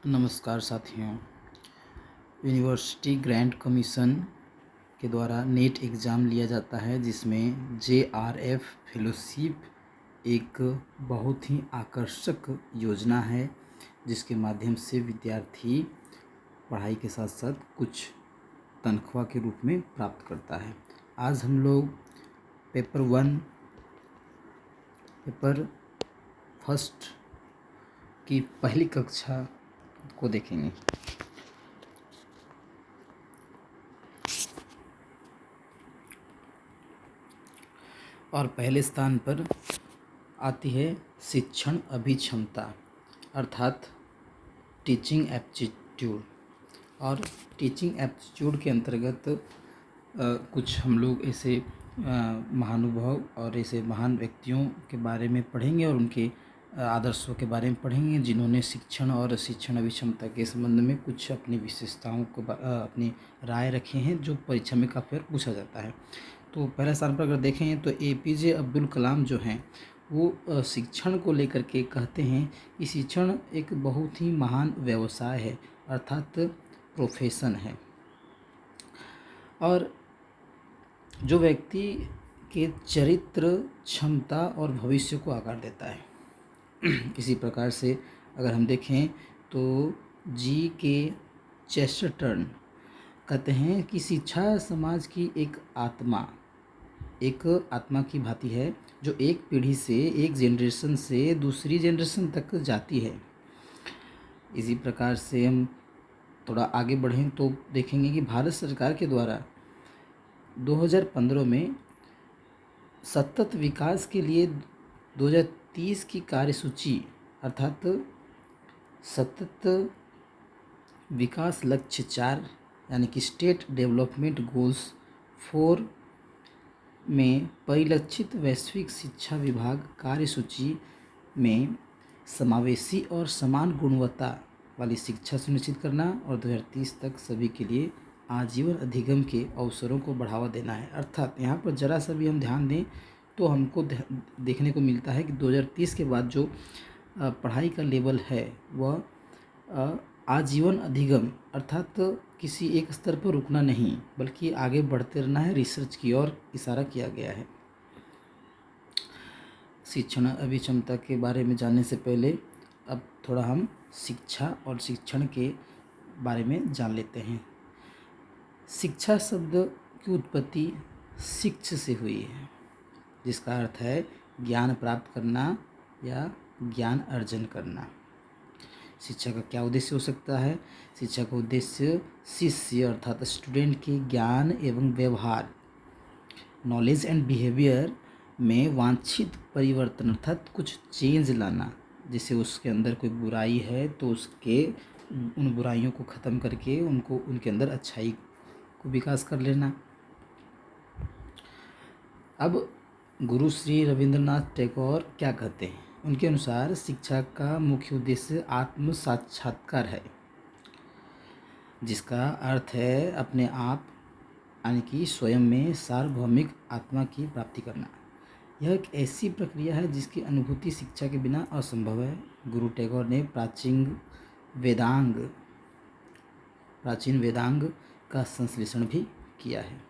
नमस्कार साथियों। University grant commission के द्वारा नेट एग्ज़ाम लिया जाता है, जिसमें JRF फेलोशिप एक बहुत ही आकर्षक योजना है, जिसके माध्यम से विद्यार्थी पढ़ाई के साथ साथ कुछ तनख्वाह के रूप में प्राप्त करता है। आज हम लोग पेपर फर्स्ट की पहली कक्षा को देखेंगे। और पहले स्थान पर आती है शिक्षण अभिक्षमता अर्थात टीचिंग एप्टीट्यूड। और टीचिंग एप्टीट्यूड के अंतर्गत कुछ हम लोग ऐसे महानुभाव और ऐसे महान व्यक्तियों के बारे में पढ़ेंगे और उनके आदर्शों के बारे में पढ़ेंगे, जिन्होंने शिक्षण और शिक्षण अभिक्षमता के संबंध में कुछ अपनी विशेषताओं को अपनी राय रखी हैं, जो परीक्षा में काफ़ी बार पूछा जाता है। तो पहले स्थान पर अगर देखें तो APJ अब्दुल कलाम जो हैं वो शिक्षण को लेकर के कहते हैं कि शिक्षण एक बहुत ही महान व्यवसाय है, अर्थात प्रोफेशन है, और जो व्यक्ति के चरित्र, क्षमता और भविष्य को आकार देता है। इसी प्रकार से अगर हम देखें तो G.K. चेस्टरटन कहते हैं कि शिक्षा समाज की एक आत्मा की भांति है, जो एक पीढ़ी से, एक जनरेशन से दूसरी जनरेशन तक जाती है। इसी प्रकार से हम थोड़ा आगे बढ़ें तो देखेंगे कि भारत सरकार के द्वारा 2015 में सतत विकास के लिए 2030 की कार्यसूची अर्थात सतत विकास लक्ष्य 4 यानी कि स्टेट डेवलपमेंट गोल्स 4 में परिलक्षित वैश्विक शिक्षा विभाग कार्यसूची में समावेशी और समान गुणवत्ता वाली शिक्षा सुनिश्चित करना और 2030 तक सभी के लिए आजीवन अधिगम के अवसरों को बढ़ावा देना है। अर्थात यहाँ पर जरा सा भी हम ध्यान दें तो हमको देखने को मिलता है कि 2030 के बाद जो पढ़ाई का लेवल है वह आजीवन अधिगम अर्थात किसी एक स्तर पर रुकना नहीं, बल्कि आगे बढ़ते रहना है, रिसर्च की ओर इशारा किया गया है। शिक्षण अभिक्षमता के बारे में जानने से पहले अब थोड़ा हम शिक्षा और शिक्षण के बारे में जान लेते हैं। शिक्षा शब्द की उत्पत्ति शिक्ष से हुई है, जिसका अर्थ है ज्ञान प्राप्त करना या ज्ञान अर्जन करना। शिक्षा का क्या उद्देश्य हो सकता है? शिक्षा का उद्देश्य शिष्य अर्थात स्टूडेंट के ज्ञान एवं व्यवहार, नॉलेज एंड बिहेवियर में वांछित परिवर्तन अर्थात कुछ चेंज लाना। जैसे उसके अंदर कोई बुराई है तो उन बुराइयों को ख़त्म करके उनको उनके अंदर अच्छाई को विकास कर लेना। अब गुरु श्री रविंद्रनाथ टैगोर क्या कहते हैं? उनके अनुसार शिक्षा का मुख्य उद्देश्य आत्म साक्षात्कार है, जिसका अर्थ है अपने आप यानी कि स्वयं में सार्वभौमिक आत्मा की प्राप्ति करना। यह एक ऐसी प्रक्रिया है जिसकी अनुभूति शिक्षा के बिना असंभव है। गुरु टैगोर ने प्राचीन वेदांग का संश्लेषण भी किया है।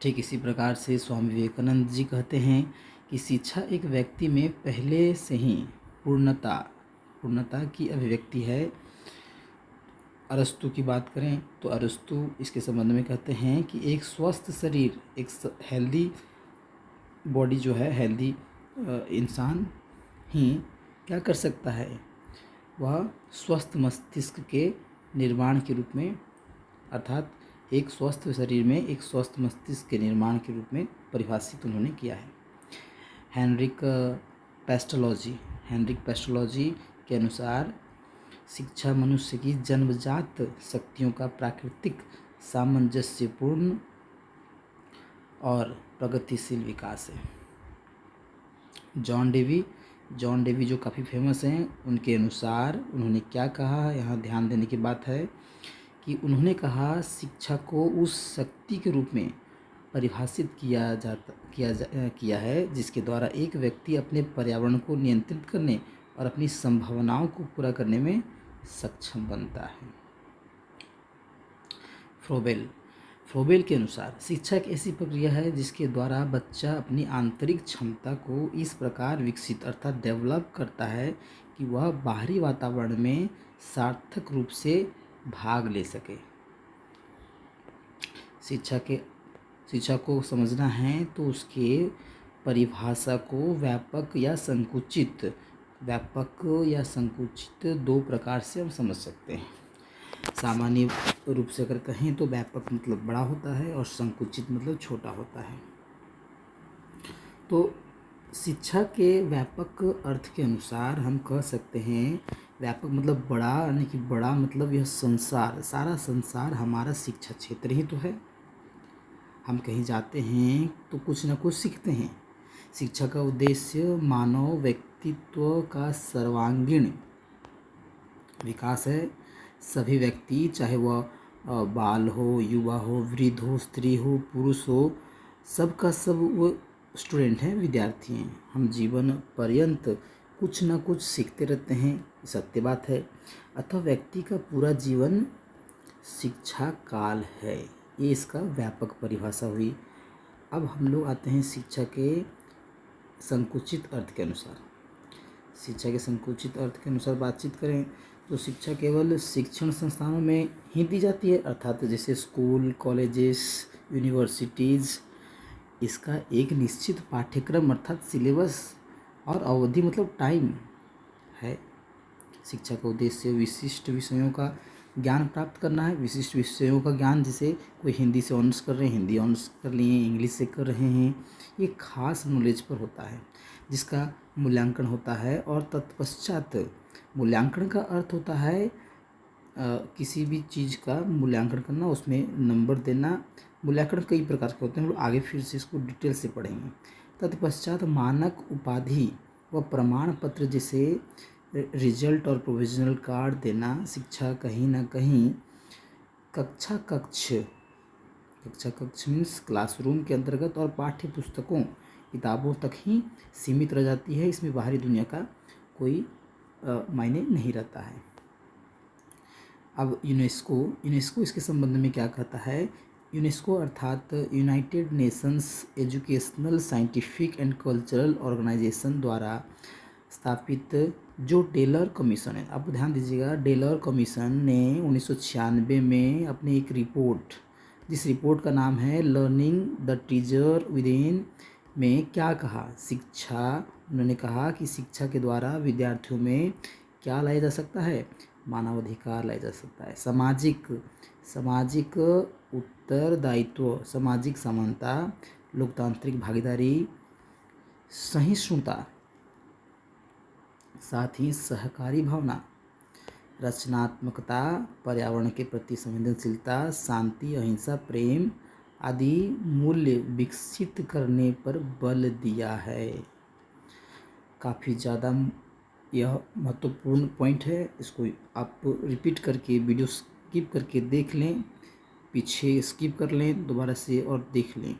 ठीक इसी प्रकार से स्वामी विवेकानंद जी कहते हैं कि शिक्षा एक व्यक्ति में पहले से ही पूर्णता की अभिव्यक्ति है। अरस्तु की बात करें तो अरस्तु इसके संबंध में कहते हैं कि एक स्वस्थ शरीर, एक हेल्दी बॉडी जो है, हेल्दी इंसान ही क्या कर सकता है? वह स्वस्थ मस्तिष्क के निर्माण के रूप में अर्थात एक स्वस्थ शरीर में एक स्वस्थ मस्तिष्क के निर्माण के रूप में परिभाषित उन्होंने किया है। हेनरिक पेस्टोलॉजी के अनुसार शिक्षा मनुष्य की जन्मजात शक्तियों का प्राकृतिक, सामंजस्यपूर्ण और प्रगतिशील विकास है। जॉन डेवी जो काफ़ी फेमस हैं, उनके अनुसार उन्होंने क्या कहा, यहाँ ध्यान देने की बात है कि उन्होंने कहा शिक्षा को उस शक्ति के रूप में परिभाषित किया है जिसके द्वारा एक व्यक्ति अपने पर्यावरण को नियंत्रित करने और अपनी संभावनाओं को पूरा करने में सक्षम बनता है। फ्रोबेल के अनुसार शिक्षा एक ऐसी प्रक्रिया है जिसके द्वारा बच्चा अपनी आंतरिक क्षमता को इस प्रकार विकसित अर्थात डेवलप करता है कि वह बाहरी वातावरण में सार्थक रूप से भाग ले सके। शिक्षा को समझना है तो उसके परिभाषा को व्यापक या संकुचित दो प्रकार से हम समझ सकते हैं। सामान्य रूप से अगर कहें तो व्यापक मतलब बड़ा होता है और संकुचित मतलब छोटा होता है। तो शिक्षा के व्यापक अर्थ के अनुसार हम कह सकते हैं, व्यापक मतलब बड़ा, यानी कि बड़ा मतलब यह संसार, सारा संसार हमारा शिक्षा क्षेत्र ही तो है। हम कहीं जाते हैं तो कुछ न कुछ सीखते हैं। शिक्षा का उद्देश्य मानव व्यक्तित्व का सर्वांगीण विकास है। सभी व्यक्ति, चाहे वह बाल हो, युवा हो, वृद्ध हो, स्त्री हो, पुरुष हो, सबका सब वो स्टूडेंट हैं, विद्यार्थी हैं। हम जीवन पर्यंत कुछ न कुछ सीखते रहते हैं, सत्य बात है। अतः व्यक्ति का पूरा जीवन शिक्षा काल है, ये इसका व्यापक परिभाषा हुई। अब हम लोग आते हैं शिक्षा के संकुचित अर्थ के अनुसार। शिक्षा के संकुचित अर्थ के अनुसार बातचीत करें तो शिक्षा केवल शिक्षण संस्थानों में ही दी जाती है, अर्थात जैसे स्कूल, कॉलेजेस, यूनिवर्सिटीज़। इसका एक निश्चित पाठ्यक्रम अर्थात सिलेबस और अवधि मतलब टाइम है। शिक्षा का उद्देश्य विशिष्ट विषयों का ज्ञान प्राप्त करना है। विशिष्ट विषयों का ज्ञान, जैसे कोई हिंदी से ऑनर्स कर रहे हैं, हिंदी ऑनर्स कर लिए, इंग्लिश से कर रहे हैं, ये खास नॉलेज पर होता है जिसका मूल्यांकन होता है। और तत्पश्चात मूल्यांकन का अर्थ होता है किसी भी चीज़ का मूल्यांकन करना, उसमें नंबर देना। मूल्यांकन कई प्रकार के होते हैं, हम लोग आगे फिर से इसको डिटेल से पढ़ेंगे। तत्पश्चात मानक उपाधि व प्रमाण पत्र जैसे रिजल्ट और प्रोविजनल कार्ड देना। शिक्षा कहीं ना कहीं कक्षा कक्ष मीन्स क्लासरूम के अंतर्गत और पाठ्य पुस्तकों, किताबों तक ही सीमित रह जाती है। इसमें बाहरी दुनिया का कोई मायने नहीं रहता है। अब यूनेस्को इसके संबंध में क्या कहता है? यूनेस्को अर्थात United Nations educational, scientific and cultural organisation द्वारा स्थापित जो टेलर कमीशन है, आप ध्यान दीजिएगा, टेलर कमीशन ने 1996 में अपनी एक रिपोर्ट, जिस रिपोर्ट का नाम है लर्निंग द टीचर विदिन, में क्या कहा? उन्होंने कहा कि शिक्षा के द्वारा विद्यार्थियों में क्या लाया जा सकता है? मानवाधिकार लाया जा सकता है, सामाजिक उत्तरदायित्व, सामाजिक समानता, लोकतांत्रिक भागीदारी, सहिष्णुता, साथ ही सहकारी भावना, रचनात्मकता, पर्यावरण के प्रति संवेदनशीलता, शांति, अहिंसा, प्रेम आदि मूल्य विकसित करने पर बल दिया है। काफ़ी ज़्यादा यह महत्वपूर्ण पॉइंट है। इसको आप रिपीट करके, वीडियो स्किप करके देख लें, पीछे स्किप कर लें दोबारा से और देख लें।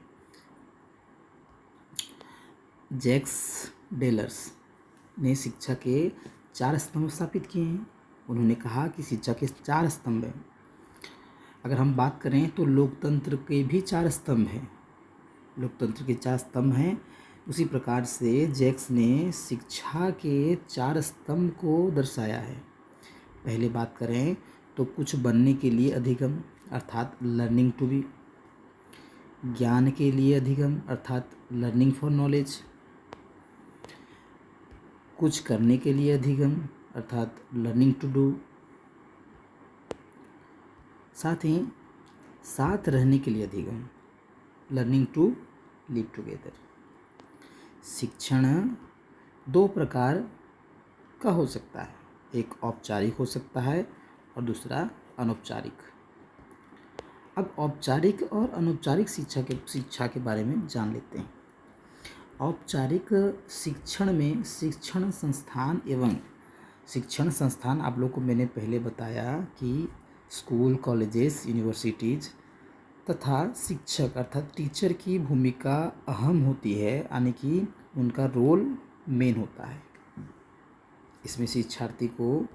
जैक्स डेलर्स ने शिक्षा के 4 स्तंभ स्थापित किए हैं। उन्होंने कहा कि शिक्षा के 4 स्तंभ हैं। अगर हम बात करें तो लोकतंत्र के भी 4 स्तंभ हैं। लोकतंत्र के 4 स्तंभ हैं। उसी प्रकार से जैक्स ने शिक्षा के 4 स्तंभ को दर्शाया है। पहले बात करें तो कुछ बनने के लिए अधिगम अर्थात लर्निंग टू बी, ज्ञान के लिए अधिगम अर्थात लर्निंग फॉर नॉलेज, कुछ करने के लिए अधिगम अर्थात लर्निंग टू डू, साथ ही साथ रहने के लिए अधिगम, लर्निंग टू लिव टुगेदर। शिक्षण 2 प्रकार का हो सकता है, एक औपचारिक हो सकता है और दूसरा अनौपचारिक। अब औपचारिक और अनौपचारिक शिक्षा के बारे में जान लेते हैं। औपचारिक शिक्षण में शिक्षण संस्थान आप लोग को मैंने पहले बताया कि स्कूल, कॉलेजेस, यूनिवर्सिटीज़ तथा शिक्षक अर्थात टीचर की भूमिका अहम होती है, यानी कि उनका रोल मेन होता है। इसमें शिक्षार्थी को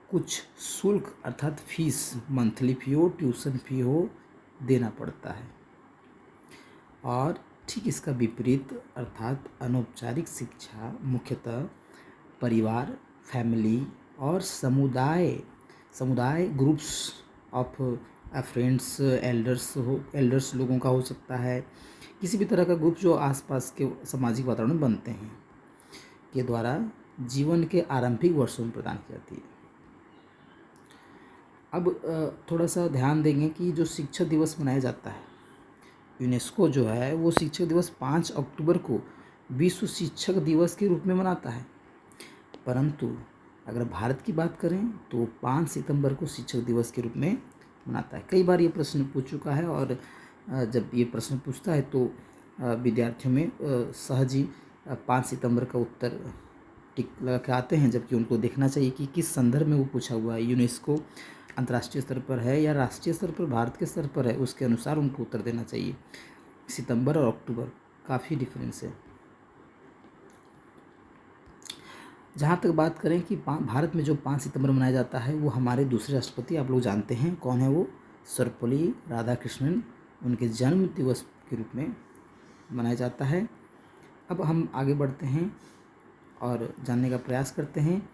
कुछ शुल्क अर्थात फीस, मंथली फी हो, ट्यूशन फी हो, देना पड़ता है। और ठीक इसका विपरीत अर्थात अनौपचारिक शिक्षा मुख्यतः परिवार, फैमिली और समुदाय ग्रुप्स ऑफ फ्रेंड्स, एल्डर्स लोगों का हो सकता है, किसी भी तरह का ग्रुप जो आसपास के सामाजिक वातावरण बनते हैं के द्वारा जीवन के आरंभिक वर्षों में प्रदान की जाती है। अब थोड़ा सा ध्यान देंगे कि जो शिक्षक दिवस मनाया जाता है, यूनेस्को जो है वो शिक्षक दिवस 5 अक्टूबर को विश्व शिक्षक दिवस के रूप में मनाता है, परंतु अगर भारत की बात करें तो 5 सितंबर को शिक्षक दिवस के रूप में मनाता है। कई बार ये प्रश्न पूछ चुका है और जब ये प्रश्न पूछता है तो विद्यार्थियों में सहज ही 5 सितंबर का उत्तर टिक लगा के आते हैं, जबकि उनको देखना चाहिए कि किस संदर्भ में वो पूछा हुआ है। यूनेस्को अंतर्राष्ट्रीय स्तर पर है या राष्ट्रीय स्तर पर, भारत के स्तर पर है, उसके अनुसार उनको उत्तर देना चाहिए। सितंबर और अक्टूबर काफ़ी डिफरेंस है। जहाँ तक बात करें कि भारत में जो 5 सितंबर मनाया जाता है वो हमारे दूसरे राष्ट्रपति आप लोग जानते हैं कौन है, वो सर्वपल्ली राधाकृष्णन, उनके जन्म दिवस के रूप में मनाया जाता है। अब हम आगे बढ़ते हैं और जानने का प्रयास करते हैं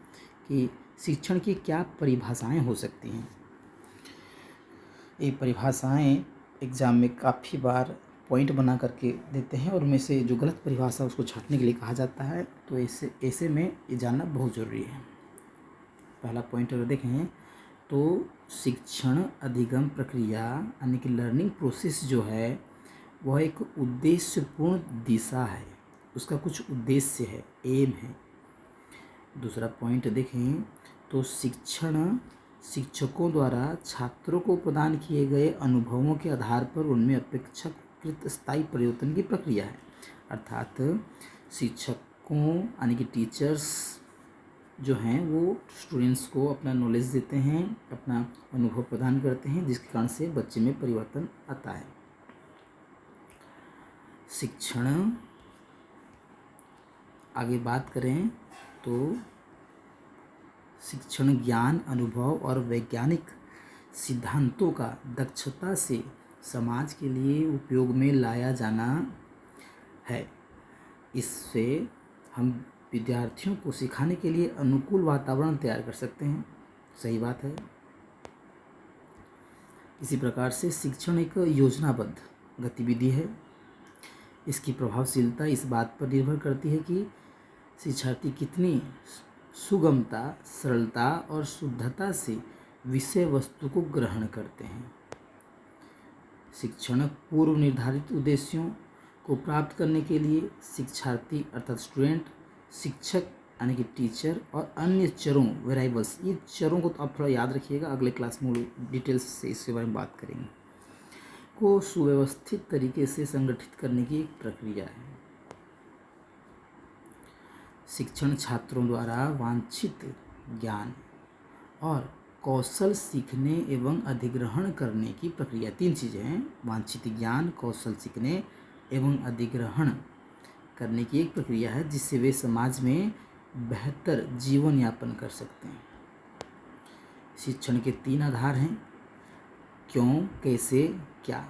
कि शिक्षण की क्या परिभाषाएं हो सकती हैं। ये परिभाषाएं एग्ज़ाम में काफ़ी बार पॉइंट बना करके देते हैं और उनमें से जो गलत परिभाषा उसको छांटने के लिए कहा जाता है, तो ऐसे में ये जानना बहुत ज़रूरी है। पहला पॉइंट अगर देखें तो शिक्षण अधिगम प्रक्रिया यानी कि लर्निंग प्रोसेस जो है वह एक उद्देश्यपूर्ण दिशा है, उसका कुछ उद्देश्य है, एम है। दूसरा पॉइंट देखें तो शिक्षण शिक्षकों द्वारा छात्रों को प्रदान किए गए अनुभवों के आधार पर उनमें अपेक्षाकृत स्थायी परिवर्तन की प्रक्रिया है, अर्थात शिक्षकों यानी कि टीचर्स जो हैं वो स्टूडेंट्स को अपना नॉलेज देते हैं, अपना अनुभव प्रदान करते हैं, जिसके कारण से बच्चे में परिवर्तन आता है। शिक्षण आगे बात करें तो शिक्षण ज्ञान, अनुभव और वैज्ञानिक सिद्धांतों का दक्षता से समाज के लिए उपयोग में लाया जाना है। इससे हम विद्यार्थियों को सिखाने के लिए अनुकूल वातावरण तैयार कर सकते हैं। सही बात है। इसी प्रकार से शिक्षण एक योजनाबद्ध गतिविधि है। इसकी प्रभावशीलता इस बात पर निर्भर करती है कि शिक्षार्थी कितनी सुगमता, सरलता और शुद्धता से विषय वस्तु को ग्रहण करते हैं। शिक्षण पूर्व निर्धारित उद्देश्यों को प्राप्त करने के लिए शिक्षार्थी अर्थात स्टूडेंट, शिक्षक यानी कि टीचर और अन्य चरों, वेरिएबल्स, ये चरों को तो आप थोड़ा याद रखिएगा, अगले क्लास में डिटेल्स से इसके बारे में बात करेंगे, को सुव्यवस्थित तरीके से संगठित करने की एक प्रक्रिया है। शिक्षण छात्रों द्वारा वांछित ज्ञान और कौशल सीखने एवं अधिग्रहण करने की प्रक्रिया। 3 चीज़ें हैं, वांछित ज्ञान, कौशल सीखने एवं अधिग्रहण करने की एक प्रक्रिया है, जिससे वे समाज में बेहतर जीवन यापन कर सकते हैं। शिक्षण के 3 आधार हैं, क्यों, कैसे, क्या।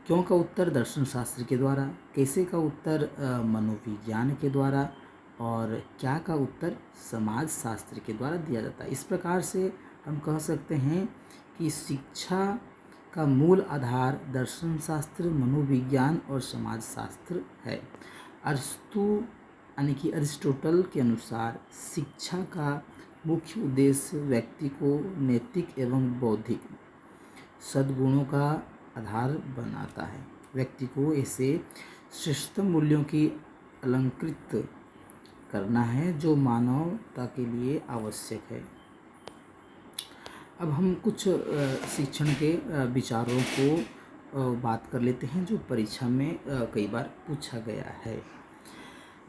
क्यों का उत्तर दर्शन शास्त्र के द्वारा, कैसे का उत्तर मनोविज्ञान के द्वारा और क्या का उत्तर समाज शास्त्र के द्वारा दिया जाता है। इस प्रकार से हम कह सकते हैं कि शिक्षा का मूल आधार दर्शन शास्त्र, मनोविज्ञान और समाज शास्त्र है। यानी कि अरिस्टोटल के अनुसार शिक्षा का मुख्य उद्देश्य व्यक्ति को नैतिक एवं बौद्धिक सद्गुणों का आधार बनाता है। व्यक्ति को ऐसे श्रेष्ठतम मूल्यों की अलंकृत करना है जो मानवता के लिए आवश्यक है। अब हम कुछ शिक्षण के विचारों को बात कर लेते हैं जो परीक्षा में कई बार पूछा गया है।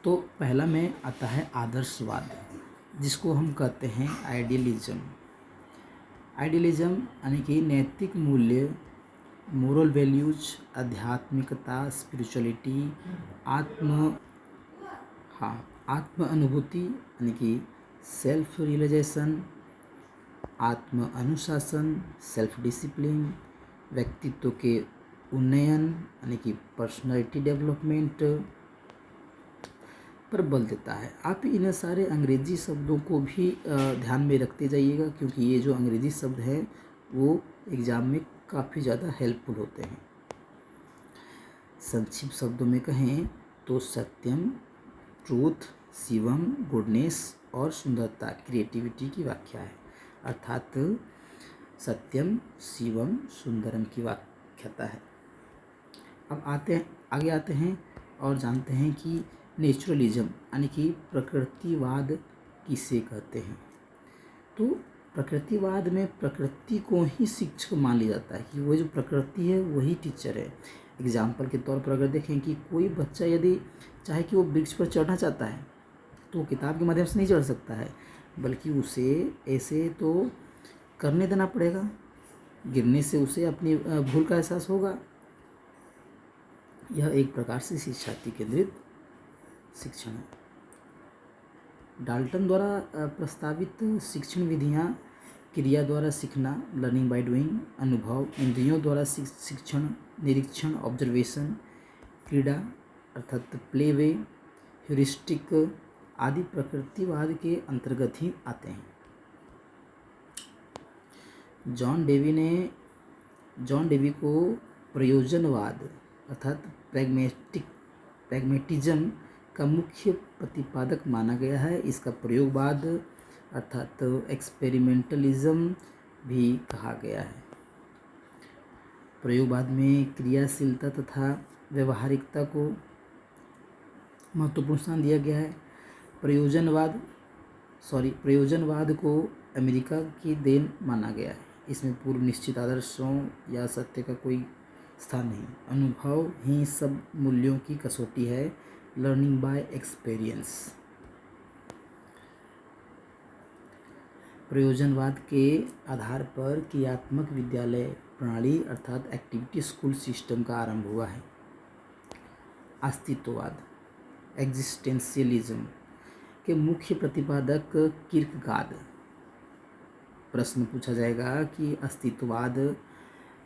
तो पहला में आता है आदर्शवाद, जिसको हम कहते हैं आइडियलिज्म। आइडियलिज्म यानी कि नैतिक मूल्य, मोरल वैल्यूज, आध्यात्मिकता, स्पिरिचुअलिटी, आत्म अनुभूति यानी कि सेल्फ रियलाइजेशन, आत्म अनुशासन सेल्फ डिसिप्लिन, व्यक्तित्व के उन्नयन यानी कि पर्सनालिटी डेवलपमेंट पर बल देता है। आप इन सारे अंग्रेजी शब्दों को भी ध्यान में रखते जाइएगा, क्योंकि ये जो अंग्रेजी शब्द हैं वो एग्ज़ाम में काफ़ी ज़्यादा हेल्पफुल होते हैं। संक्षिप्त शब्दों में कहें तो सत्यम, ट्रूथ, शिवम, गुडनेस और सुंदरता क्रिएटिविटी की व्याख्या है। अर्थात सत्यम, शिवम, सुंदरम की व्याख्याता है। अब आगे आते हैं और जानते हैं कि नेचुरलिज्म यानी कि प्रकृतिवाद किसे कहते हैं। तो प्रकृतिवाद में प्रकृति को ही शिक्षक मान लिया जाता है कि वो जो प्रकृति है वही टीचर है। एग्जाम्पल के तौर पर अगर देखें कि कोई बच्चा यदि चाहे कि वो वृक्ष पर चढ़ना चाहता है तो वो किताब के माध्यम से नहीं चढ़ सकता है, बल्कि उसे ऐसे तो करने देना पड़ेगा। गिरने से उसे अपनी भूल का एहसास होगा। यह एक प्रकार से शिक्षार्थी केंद्रित शिक्षण है। डाल्टन द्वारा प्रस्तावित शिक्षण विधियाँ क्रिया द्वारा सीखना लर्निंग बाय डूइंग, अनुभव, इंद्रियों द्वारा शिक्षण निरीक्षण ऑब्जर्वेशन, क्रीड़ा अर्थात प्ले वे, ह्यूरिस्टिक आदि प्रकृतिवाद के अंतर्गत ही आते हैं। जॉन डेवी को प्रयोजनवाद अर्थात प्रैग्मेटिज्म का मुख्य प्रतिपादक माना गया है। इसका प्रयोगवाद अर्थात एक्सपेरिमेंटलिज्म भी कहा गया है। प्रयोगवाद में क्रियाशीलता तथा व्यवहारिकता को महत्वपूर्ण स्थान दिया गया है। प्रयोजनवाद को अमेरिका की देन माना गया है। इसमें पूर्व निश्चित आदर्शों या सत्य का कोई स्थान नहीं। अनुभव ही सब मूल्यों की कसौटी है, लर्निंग बाय एक्सपीरियंस। प्रयोजनवाद के आधार पर क्रियात्मक विद्यालय प्रणाली अर्थात एक्टिविटी स्कूल सिस्टम का आरंभ हुआ है। अस्तित्ववाद एग्जिस्टेंशियलिज्म के मुख्य प्रतिपादक किर्कगार्ड। प्रश्न पूछा जाएगा कि अस्तित्ववाद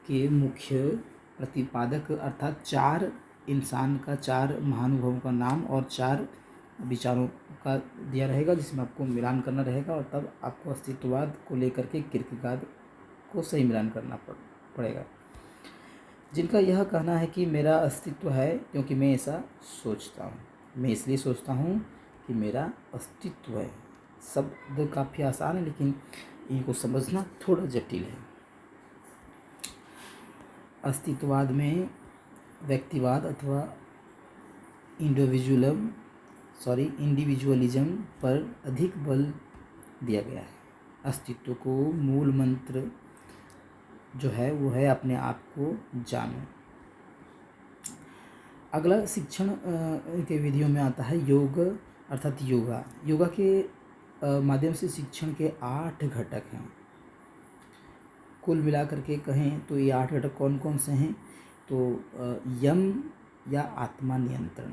के मुख्य प्रतिपादक अर्थात चार इंसान का, चार महानुभवों का नाम और चार विचारों का दिया रहेगा, जिसमें आपको मिलान करना रहेगा और तब आपको अस्तित्ववाद को लेकर के किर्कगार्ड को सही मिलान करना पड़ेगा। जिनका यह कहना है कि मेरा अस्तित्व है क्योंकि मैं ऐसा सोचता हूँ, मैं इसलिए सोचता हूँ कि मेरा अस्तित्व है। शब्द काफ़ी आसान है लेकिन इनको समझना थोड़ा जटिल है। अस्तित्ववाद में व्यक्तिवाद अथवा इंडिविजुअलिज्म पर अधिक बल दिया गया है। अस्तित्व को मूल मंत्र जो है वो है अपने आप को जानो। अगला शिक्षण के विधियों में आता है योग अर्थात योगा के माध्यम से शिक्षण के 8 घटक हैं। कुल मिलाकर के कहें तो ये 8 घटक कौन कौन से हैं, तो यम या आत्मनियंत्रण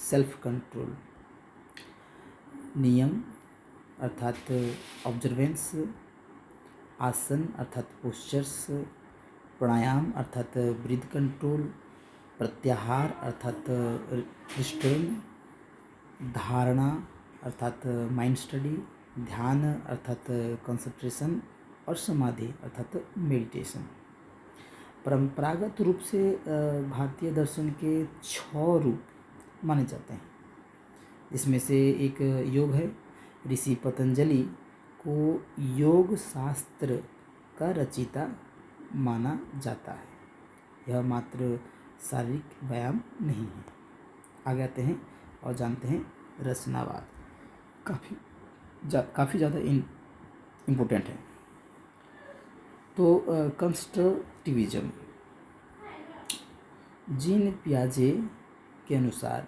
सेल्फ कंट्रोल, नियम अर्थात ऑब्जर्वेंस, आसन अर्थात पोस्चर्स, प्राणायाम अर्थात ब्रीथ कंट्रोल, प्रत्याहार अर्थात रिस्ट्रेन, धारणा अर्थात माइंड स्टडी, ध्यान अर्थात कंसंट्रेशन और समाधि अर्थात मेडिटेशन। परंपरागत रूप से भारतीय दर्शन के 6 रूप माने जाते हैं, जिसमें से एक योग है। ऋषि पतंजलि को योग शास्त्र का रचयिता माना जाता है। यह मात्र शारीरिक व्यायाम नहीं है। आगे आते हैं और जानते हैं रचनावाद, काफ़ी ज़्यादा इम्पोर्टेंट है। तो कंस्ट्रक्टिविज्म जीन पियाजे के अनुसार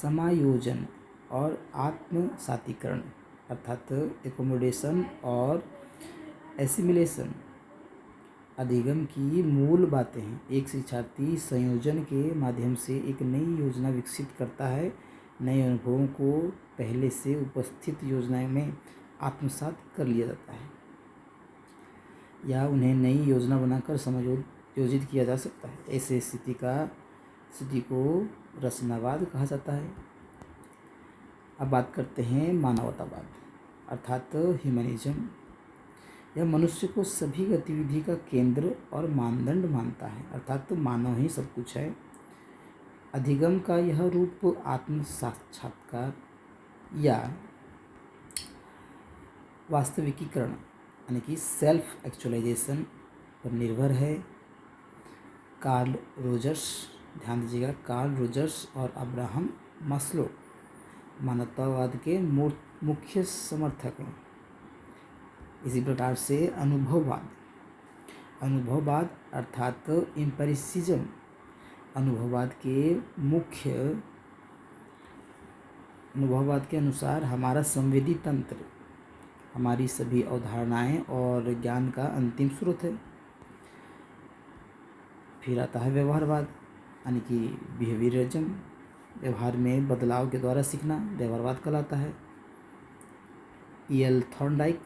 समायोजन और आत्मसातीकरण अर्थात एकोमोडेशन और एसिमिलेशन अधिगम की मूल बातें हैं। एक शिक्षार्थी संयोजन के माध्यम से एक नई योजना विकसित करता है नए अनुभवों को पहले से उपस्थित योजनाओं में आत्मसात कर लिया जाता है या उन्हें नई योजना बनाकर समायोजित किया जा सकता है। ऐसे स्थिति को रचनावाद कहा जाता है। अब बात करते हैं मानवतावाद अर्थात ह्यूमनिज्म। यह मनुष्य को सभी गतिविधि का केंद्र और मानदंड मानता है, अर्थात मानव ही सब कुछ है। अधिगम का यह रूप आत्म साक्षात्कार या वास्तविकीकरण यानी कि सेल्फ एक्चुअलाइजेशन पर निर्भर है। कार्ल रोजर्स, ध्यान दीजिएगा, कार्ल रोजर्स और अब्राहम मास्लो मानवतावाद के मुख्य समर्थक हैं। इसी प्रकार से अनुभववाद अर्थात एम्पिरिसिज्म अनुभववाद के अनुसार हमारा संवेदी तंत्र हमारी सभी अवधारणाएं और ज्ञान का अंतिम स्रोत है। फिर आता है व्यवहारवाद यानी कि बिहेवियरिज्म, व्यवहार में बदलाव के द्वारा सीखना व्यवहारवाद कहलाता है। E.L. थॉर्नडाइक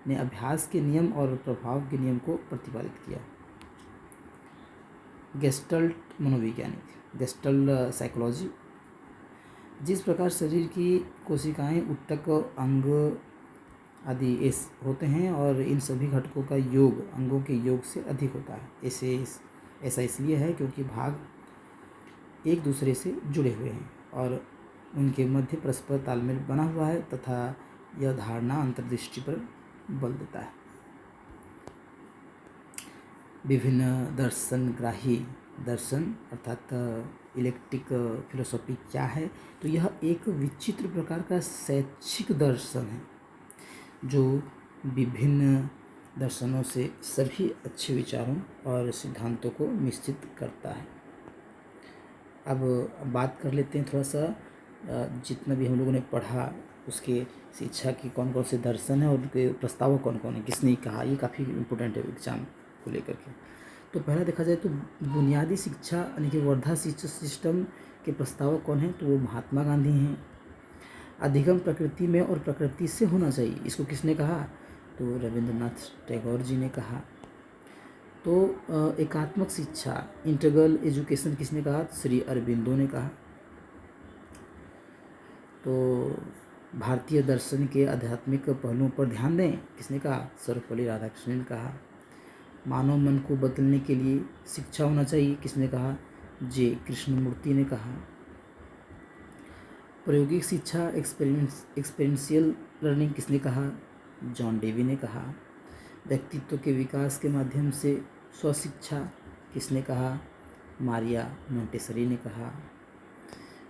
ने अभ्यास के नियम और प्रभाव के नियम को प्रतिपादित किया। गेस्टल्ट मनोवैज्ञानिक, गेस्टल्ट साइकोलॉजी, जिस प्रकार शरीर की कोशिकाएं, ऊतक, अंग आदि होते हैं और इन सभी घटकों का योग अंगों के योग से अधिक होता है। ऐसा इसलिए है क्योंकि भाग एक दूसरे से जुड़े हुए हैं और उनके मध्य परस्पर तालमेल बना हुआ है तथा यह धारणा अंतर्दृष्टि पर बल देता है। विभिन्न दर्शनग्राही दर्शन अर्थात इलेक्ट्रिक फिलोसॉफी क्या है, तो यह एक विचित्र प्रकार का शैक्षिक दर्शन है जो विभिन्न दर्शनों से सभी अच्छे विचारों और सिद्धांतों को निश्चित करता है। अब बात कर लेते हैं थोड़ा सा जितना भी हम लोगों ने पढ़ा उसके शिक्षा की कौन कौन से दर्शन है और उनके प्रस्ताव कौन कौन है, किसने कहा, ये काफ़ी इम्पोर्टेंट है एग्जाम को लेकर के। तो पहला देखा जाए तो बुनियादी शिक्षा यानी कि वर्धा शिक्षा सिस्टम के प्रस्तावक कौन है, तो वो महात्मा गांधी हैं। अधिगम प्रकृति में और प्रकृति से होना चाहिए, इसको किसने कहा, तो रविंद्रनाथ टैगोर जी ने कहा। तो एकात्मक शिक्षा इंटीग्रल एजुकेशन किसने कहा, श्री अरबिंदो ने कहा। तो भारतीय दर्शन के आध्यात्मिक पहलुओं पर ध्यान दें, किसने कहा, सर्वपल्ली राधाकृष्णन ने कहा। मानव मन को बदलने के लिए शिक्षा होना चाहिए, किसने कहा, जे कृष्णमूर्ति ने कहा। प्रायोगिक शिक्षा एक्सपेरिएंशियल लर्निंग किसने कहा, जॉन डेवी ने कहा। व्यक्तित्व के विकास के माध्यम से स्वशिक्षा किसने कहा, मारिया मोंटेसरी ने कहा।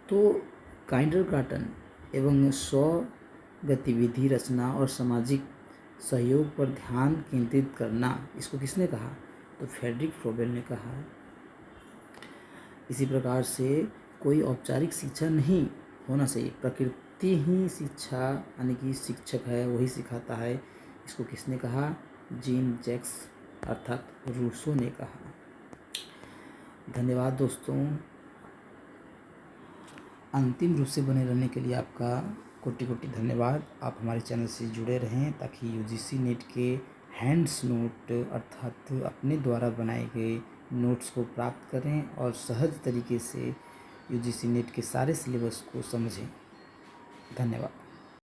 तो काइंडरगार्टन एवं स्व गतिविधि रचना और सामाजिक सहयोग पर ध्यान केंद्रित करना, इसको किसने कहा, तो फ्रेडरिक फ्रोबेल ने कहा। इसी प्रकार से कोई औपचारिक शिक्षा नहीं होना चाहिए, प्रकृति ही शिक्षा यानी कि शिक्षक है, वही सिखाता है, इसको किसने कहा, जीन जैक्स अर्थात रूसो ने कहा। धन्यवाद दोस्तों, अंतिम रूप से बने रहने के लिए आपका कोटि कोटि धन्यवाद। आप हमारे चैनल से जुड़े रहें ताकि यूजीसी नेट के हैंड्स नोट अर्थात अपने द्वारा बनाए गए नोट्स को प्राप्त करें और सहज तरीके से यूजीसी नेट के सारे सिलेबस को समझें। धन्यवाद।